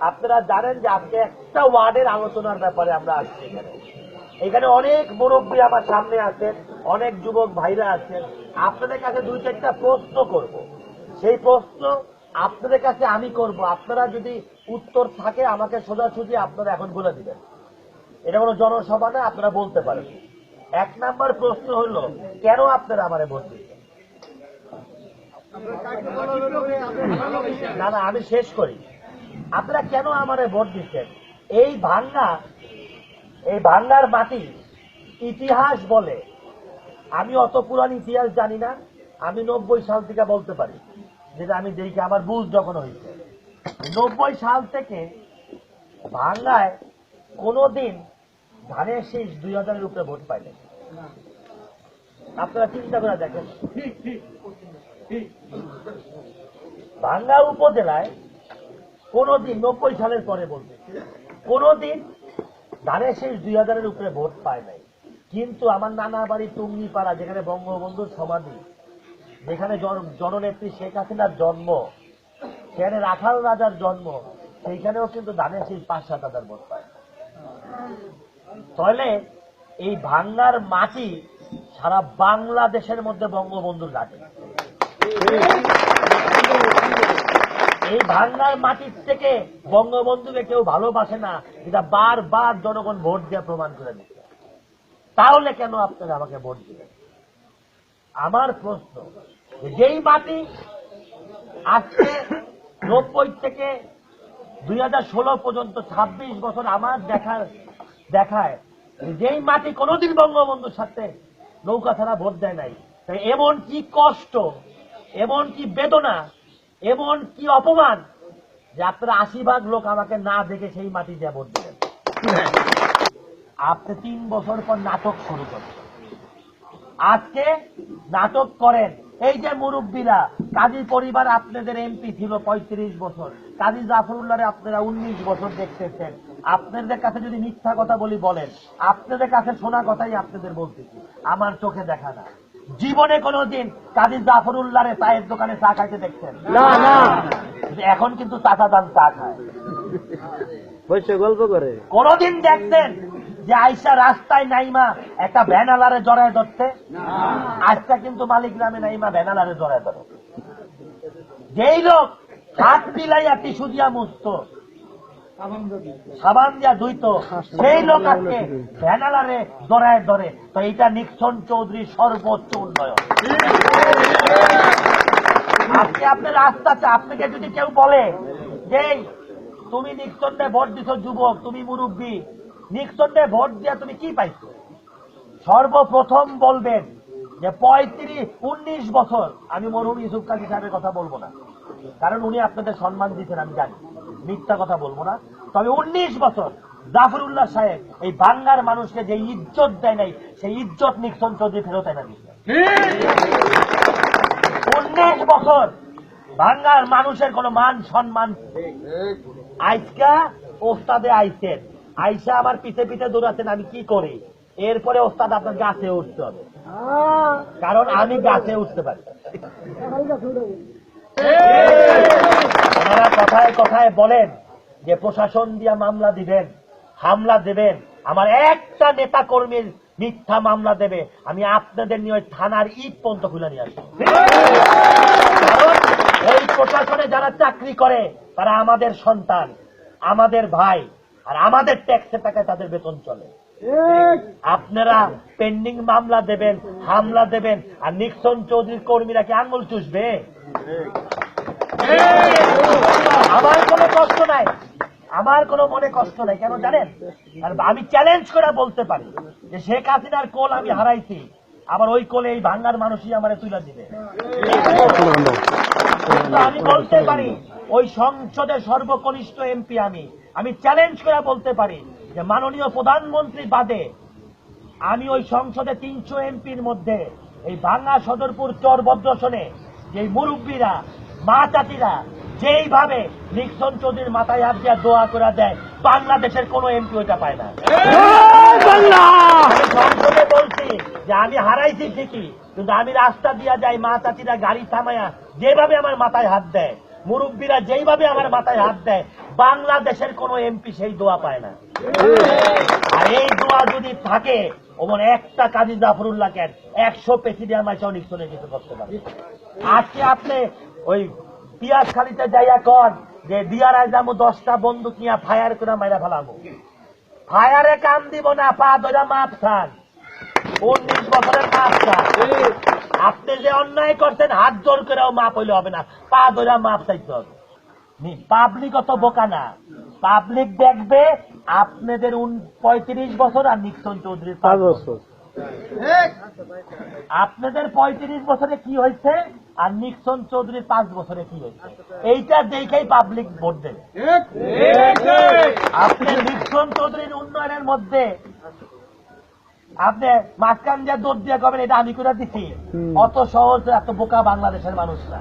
আপনারা জানেন যে আজকে একটা ওয়ার্ডের আলোচনার ব্যাপারে আমরা আসছি এখানে অনেক মুরব্বী আমার সামনে আছেন, অনেক যুবক ভাইরা আছেন। আপনাদের কাছে দুই চারটা প্রশ্ন করব, সেই প্রশ্ন আপনাদের কাছে আমি করব। আপনারা যদি উত্তর থাকে আমাকে সোজাসুজি আপনারা এখন বলে দিবেন। এটা কোনো জনসভা না, আপনারা বলতে পারেন। 1 নাম্বার প্রশ্ন হলো, কেন আপনারা আমারে ভোট দিচ্ছেন? না, আমি শেষ করি। আপনারা কেন আমারে ভোট দিচ্ছেন? এই ভাঙ্গার মাটি ইতিহাস বলে, আমি অত পুরান ইতিহাস জানি না, আমি 90 সাল থেকে বলতে পারি, যেটা আমি দেখি আমার বুঝ যখন হয়েছে। 90 সাল থেকে ভাঙ্গায় কোনদিন ধানের শীষ 2000-এর উপরে ভোট পাইনি। আপনারা চিন্তা করে দেখেন, ভাঙ্গা উপজেলায় কোনদিন 90 সালের পরে বলতে কোনদিন ধানের শীষ 2000-এর উপরে ভোট পায় নাই। কিন্তু আমার নানা বাড়ি টুঙ্গিপাড়া, যেখানে বঙ্গবন্ধুর সমাধি, যেখানে জননেত্রী শেখ হাসিনার জন্ম, সেখানে রাখাল রাজার জন্ম, সেইখানেও কিন্তু ধানের শীষ 5-7 হাজার ভোট পায়। তাহলে এই ভাঙ্গার মাটি সারা বাংলাদেশের মধ্যে বঙ্গবন্ধুর ঘাটে। এই ভাঙ্গার মাটির থেকে বঙ্গবন্ধুকে কেউ ভালোবাসে না, এটা বারবার জনগণ ভোট দিয়ে প্রমাণ করে দিচ্ছে। তাহলে কেন আপনারা আমাকে ভোট দিবেন? আমার প্রশ্ন, যেই মাটি আজকে 90 থেকে 2016 পর্যন্ত 26 বছর আমার দেখায়, যেই মাটি কোনদিন বঙ্গবন্ধুর সাথে নৌকা ছাড়া ভোট দেয় নাই, তাই এমন কি কষ্ট, এমন কি বেদনা, এমন কি অপমান যে আপনারা 80% লোক আমাকে না দেখে সেই মাটি দিয়ে ভোট দিলেন। আপনি 3 বছর পর নাটক শুরু করছেন। আজকে নাটক করেন। এই যে মুরব্বীরা, কাজী পরিবার আপনাদের এমপি ছিল 35 বছর, কাজী জাফরুল্লাহরে আপনারা 19 বছর দেখতেছেন। আপনাদের কাছে যদি মিথ্যা কথা বলি বলেন, আপনাদের কাছে শোনা কথাই আপনাদের বলতেছি, আমার চোখে দেখা না। জীবনে কোনদিন কাজী জাফরুল্লাহরে চায়ের দোকানে চা খাইতে দেখছেন? না। এখন কিন্তু চাচা দান চা খায়, গল্প করে। কোনদিন দেখছেন যে আইসা রাস্তায় নাইমা একটা ভ্যানালারে জড়ায় ধরছে? আজটা কিন্তু মালিক গ্রামে নাইমা ভ্যানালারে জড়ায় ধরে। যেই লোক হাত পিলাইয়া টিস্যু দিয়া মুছতো, সাবান দিয়া ধুইত, সেই লোক আজকে ভ্যানালারে জড়ায় ধরে। তো এটা নিক্সন চৌধুরীর সর্বোচ্চ উন্নয়ন। আজকে আপনি রাস্তাতে, আপনাকে যদি কেউ বলে যে তুমি নিক্সনকে ভোট দিছো, যুবক তুমি মুরব্বী, নিক্সনকে ভোট দিয়া তুমি কি পাইছো? সর্বপ্রথম বলবেন যে 19 বছর, আমি মরহুম ইউসুফ কাজী সাহেবের কথা বলবো না, কারণ উনি আপনাদের সম্মান দিচ্ছেন, আমি জানি, মিথ্যা কথা বলবো না। তবে 19 বছর জাফরুল্লাহ সাহেব এই বাংলার মানুষকে যে ইজ্জত দেয় নাই, সেই ইজ্জত নিক্সন চৌধুরী ফেরত এনে দিচ্ছে। 19 বছর বাংলার মানুষের কোন মান সম্মান। আজকা ওস্তাদে আইছেন, আইসা আমার পিছে পিছে দৌড়াচ্ছেন, আমি কি করি? এরপরে ওস্তাদ আপনার গাছে উঠতে হবে, কারণ আমি গাছে উঠতে পারি। ওনারা কথায় কথায় বলেন যে প্রশাসন দিয়া মামলা দিবেন, হামলা দেবেন, আমার একটা নেতা কর্মীর মিথ্যা মামলা দেবে, আমি আপনাদের নিয়ে থানার ইট পর্যন্ত খুলে নিয়ে আসবো। কারণ এই প্রশাসনে যারা চাকরি করে তারা আমাদের সন্তান, আমাদের ভাই, আর আমাদের ট্যাক্সের টাকায় তাদের বেতন চলে। আপনারা পেন্ডিং মামলা দেবেন, হামলা দেবেন, আর নিক্সন চৌধুরীর কর্মীরা কি আঙুল চুষবে? আমার কোনো কষ্ট নাই, আমার কোনো মনে কষ্ট নাই। কেন জানেন? আমি চ্যালেঞ্জ করে বলতে পারি যে শেখ হাসিনার কোল আমি হারাইছি, আবার ওই কোলে এই ভাঙ্গার মানুষই আমার তুলে দিবে। আমি বলতে পারি ওই সংসদের সর্বকনিষ্ঠ এমপি আমি চ্যালেঞ্জ করে বলতে পারি যে মাননীয় প্রধানমন্ত্রী বাদে আমি ওই সংসদে 300 এমপির মধ্যে এই ভাঙ্গা সদরপুর চর বদ্রসনে যে মুরব্বীরা, মা চাচিরা যেইভাবে নিক্সন চৌধুরীর মাথায় হাত দিয়ে দোয়া করে দেয়, বাংলাদেশের কোন এমপি ওইটা পায় না। আমি সংসদে বলছি যে আমি হারাইছি ঠিকই, কিন্তু আমি রাস্তা দিয়া যাই, মা চাচিরা গাড়ি থামায়া যেভাবে আমার মাথায় হাত দেয়, মুরব্বীরা যেইভাবে আমার মাথায় হাত দেয়, বাংলাদেশের কোন এমপি সেই দোয়া পায় না। আর এই দোয়া যদি থাকে, ওমন একটা কাজী জাফরুল্লাহ কেন 100 প্রেসিডেন্ট মাইসাও নিক্সনের কিছু করতে পারে। আজকে আপনি ওই পিয়াজ খালিতে যাইয়া কন যে দিয়ারায় যাবো 10টা বন্দুক নিয়ে ফায়ার করে মাইরা ফেলাবো, ফায়ারে কাম দিব না, পা ধরা মাপ খান, 19 বছরের মাপ খান। আপনি যে অন্যায় করছেন হাত জোর করেও মাপ হইলে হবে না, পা ধরা মাপ চাইতে হবে। পাবলিক অত বোকা না, পাবলিক দেখবে আপনাদের 35 বছর আর নিক্সন চৌধুরীর 5 বছর। আপনাদের 35 বছরে কি হয়েছে আর নিক্সন চৌধুরীর 5 বছরে কি হয়েছে, এইটা দেখেই পাবলিক ভোট দেবে। আপনি নিক্সন চৌধুরীর উন্নয়নের মধ্যে আপনি মাঝখান দিয়ে দৌড় দিয়ে কবেন এটা আমি করে দিচ্ছি, অত সহজ এত বোকা বাংলাদেশের মানুষ না।